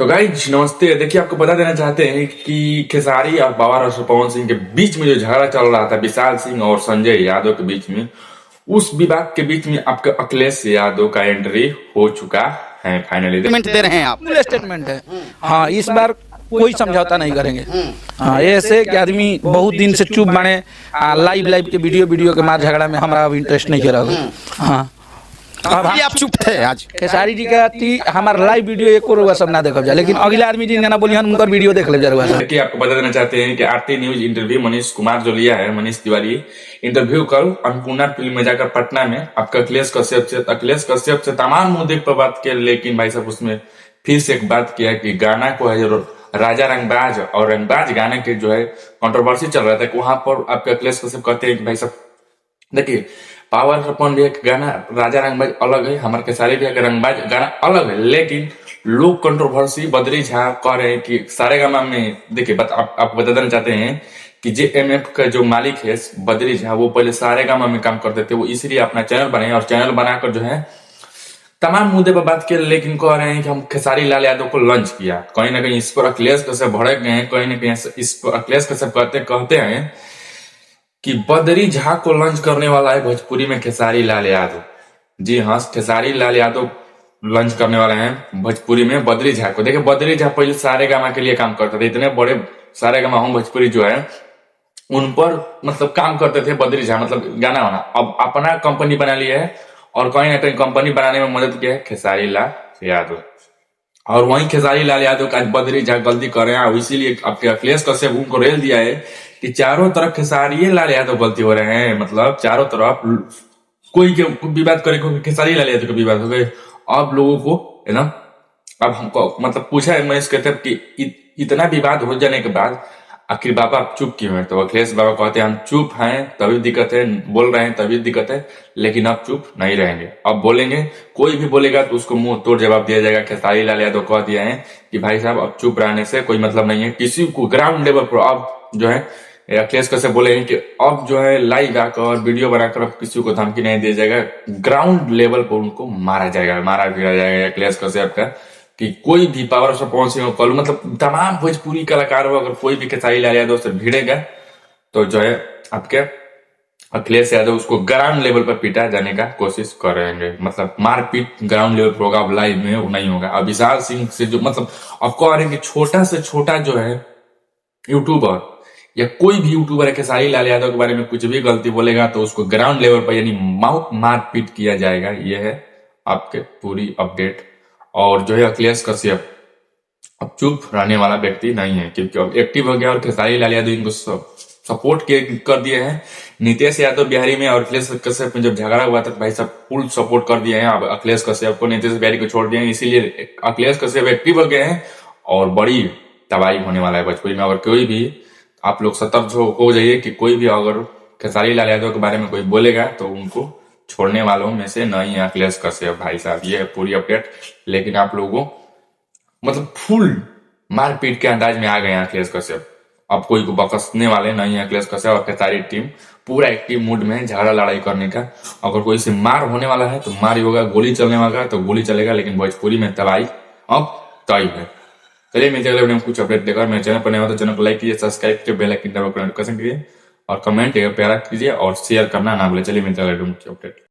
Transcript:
तो गाइज नमस्ते। देखिए, आपको बता देना चाहते हैं कि खेसारी और बाबर और पवन सिंह के बीच में जो झगड़ा चल रहा था विशाल सिंह और संजय यादव के बीच में, उस विवाद के बीच में आपका अखिलेश यादव का एंट्री हो चुका है फाइनली। स्टेटमेंट दे रहे हैं आप। फुल स्टेटमेंट है। हाँ, इस बार कोई समझौता नहीं करेंगे। हाँ, ऐसे कि आदमी बहुत दिन से चुप बने, लाइव के वीडियो के मार झगड़ा में हमारा अब इंटरेस्ट नहीं है रहा। हाँ, अब आप चुप थे आज। खेसारी जी का हमारा लाइव वीडियो एक और सब ना देखा जाए, लेकिन अगला आदमी जी ना बोलिए उनका वीडियो देख ले जरूर। देखिए, आपको बता देना चाहते हैं कि आरती न्यूज इंटरव्यू मनीष कुमार जो लिया है, मनीष तिवारी इंटरव्यू कल अन्नपूर्णा फिल्म में जाकर पटना में आपका अखिलेश कश्यप से तमाम मुद्दे पर बात किया, लेकिन भाई साहब उसमें फिर से एक बात किया कि गाना को है जो राजा रंगबाज और रंगबाज गाने के जो है कंट्रोवर्सी चल रहा था, वहां पर आपके अखिलेश कश्यप कहते हैं कि भाई साहब देखिए, पावर अपन भी एक गाना राजा रंगबाज अलग है, हमारे खेसारी भी एक रंगबाज गाना अलग है, लेकिन लोग कंट्रोवर्सी बद्री झा कह रहे हैं कि सारेगामा में देखिए आप बता देना चाहते हैं कि जेएमएफ का जो मालिक है बद्री झा, वो पहले सारेगामा में काम करते थे, वो इसलिए अपना चैनल बनाए और चैनल बनाकर जो है तमाम मुद्दे पर बात किया, लेकिन कह रहे हैं कि हम खेसारी लाल यादव को लॉन्च किया। कहीं ना कहीं इस पर अखिलेश कश्यप भड़क गए हैं, कहीं ना कहीं इस पर अखिलेश कश्यप कहते हैं कि बद्री झा को लॉन्च करने वाला है भोजपुरी में खेसारी लाल यादव। जी हाँ, खेसारी लाल यादव लॉन्च करने वाले हैं भोजपुरी में बद्री झा को। देखिए, बद्री झा पहले सारेगामा के लिए काम करते थे, इतने बड़े सारेगामा होम भोजपुरी जो है उन पर मतलब काम करते थे बद्री झा, मतलब गाना वाना। अब अपना कंपनी बना लिया है और कहीं ना कहीं कंपनी बनाने में मदद किया है खेसारी लाल यादव, और वहीं खेसारी लाल यादव का बद्री झा गलती कर रहे हैं, इसीलिए आपके अखिलेश कश्यप उनको रेल दिया है कि चारों तरफ खेसारी लाल यादव गलती हो रहे हैं, मतलब चारों तरफ कोई के विवाद करे, कोई खेसारी लाल यादव के विवाद हो गए। अब लोगों को है ना, अब हमको मतलब पूछा है मनीष कश्यप कि इतना विवाद हो जाने के बाद आखिर बाबा आप चुप क्यों हैं? तो अखिलेश बाबा कहते हैं हम चुप हैं तभी दिक्कत है, बोल रहे हैं तभी दिक्कत है, लेकिन अब चुप नहीं रहेंगे, अब बोलेंगे। कोई भी बोलेगा तो उसको मुंह तोड़ जवाब दिया जाएगा। खेसारी लाल यादव कह दिया है कि भाई साहब अब चुप रहने से कोई मतलब नहीं है, किसी को ग्राउंड लेवल पर अब जो है अखिलेश कश्यप बोले हैं कि अब जो है लाइव आकर वीडियो बनाकर अब किसी को धमकी नहीं दिया जाएगा, ग्राउंड लेवल पर उनको मारा फिरा जाएगा अखिलेश कश्यप का, कि कोई भी पावर से पवन सिंह कॉल मतलब तमाम भोजपुरी कलाकार हो, अगर कोई भी खेसारी लाल यादव से भिड़ेगा तो जो है आपके अखिलेश यादव उसको ग्राउंड लेवल पर पीटा जाने का कोशिश करेंगे, मतलब मारपीट ग्राउंड लेवल पर होगा, अब लाइव में वो नहीं होगा। अब विशाल सिंह से जो मतलब अब कह रहे हैं कि छोटा से छोटा जो है यूट्यूबर या कोई भी यूट्यूबर है खेसारी लाल यादव के बारे में कुछ भी गलती बोलेगा तो उसको ग्राउंड लेवल पर यानी माउथ मारपीट किया जाएगा। ये है आपके पूरी अपडेट। और जो है अखिलेश कश्यप अब चुप रहने वाला व्यक्ति नहीं है, क्योंकि अब एक्टिव हो गया और खेसारी लाल यादव इनको सपोर्ट कर दिए हैं। नीतीश यादव बिहारी में और अखिलेश कश्यप में जब झगड़ा हुआ था तो भाई सब फुल सपोर्ट कर दिए हैं अब अखिलेश कश्यप को, नीतीश बिहारी को छोड़ दिए हैं, इसीलिए अखिलेश कश्यप एक्टिव हो गए हैं और बड़ी तबाही होने वाला है भोजपुरी में। अगर कोई भी आप लोग सतर्क हो जाइए कि कोई भी अगर खेसारी लाल यादव के बारे में कोई बोलेगा तो उनको छोड़ने वालों में से नहीं है अखिलेश कश्यप भाई साहब। ये है पूरी अपडेट, लेकिन आप लोगों मतलब फुल मारपीट के अंदाज में आ गए हैं अखिलेश कश्यप, अब कोई को बकसने वाले नहीं है अखिलेश कश्यप और खेसारी टीम पूरा एक्टिव मूड में झगड़ा लड़ाई करने का। अगर कोई से मार होने वाला है तो मार ही होगा, गोली चलने वाला है तो गोली चलेगा, लेकिन भोजपुरी में तबाही अब तय है। चलिए मेरे अगले वीडियो में कुछ अपडेट देकर मेरे चैनल पर नया हो तो चैनल को लाइक कीजिए, सब्सक्राइब कीजिए, बेल आइकन दबाकर नोटिफिकेशन कीजिए और कमेंट प्यारा कीजिए और शेयर करना ना भूलिए। चलिए मेरे अगले वीडियो में कुछ अपडेट।